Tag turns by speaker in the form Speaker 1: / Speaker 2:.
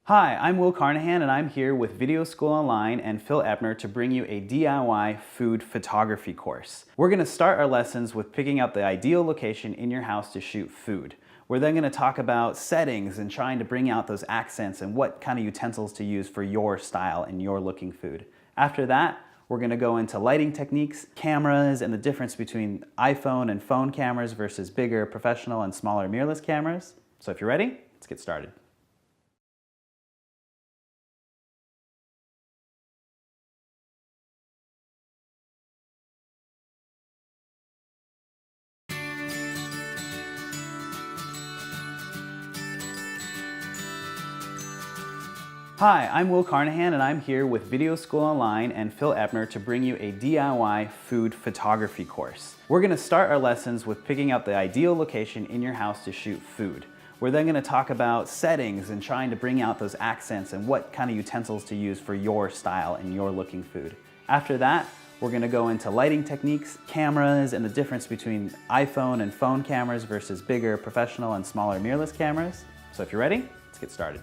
Speaker 1: Hi, I'm Will Carnahan and I'm here with Video School Online and Phil Ebner to bring you a DIY food photography course. We're going to start our lessons with picking out the ideal location in your house to shoot food. We're then going to talk about settings and trying to bring out those accents and what kind of utensils to use for your style and your looking food. After that, we're going to go into lighting techniques, cameras, and the difference between iPhone and phone cameras versus bigger professional and smaller mirrorless cameras. So if you're ready, let's get started. Hi, I'm Will Carnahan and I'm here with Video School Online and Phil Ebner to bring you a DIY food photography course. We're going to start our lessons with picking out the ideal location in your house to shoot food. We're then going to talk about settings and trying to bring out those accents and what kind of utensils to use for your style and your looking food. After that, we're going to go into lighting techniques, cameras, and the difference between iPhone and phone cameras versus bigger professional and smaller mirrorless cameras. So if you're ready, let's get started.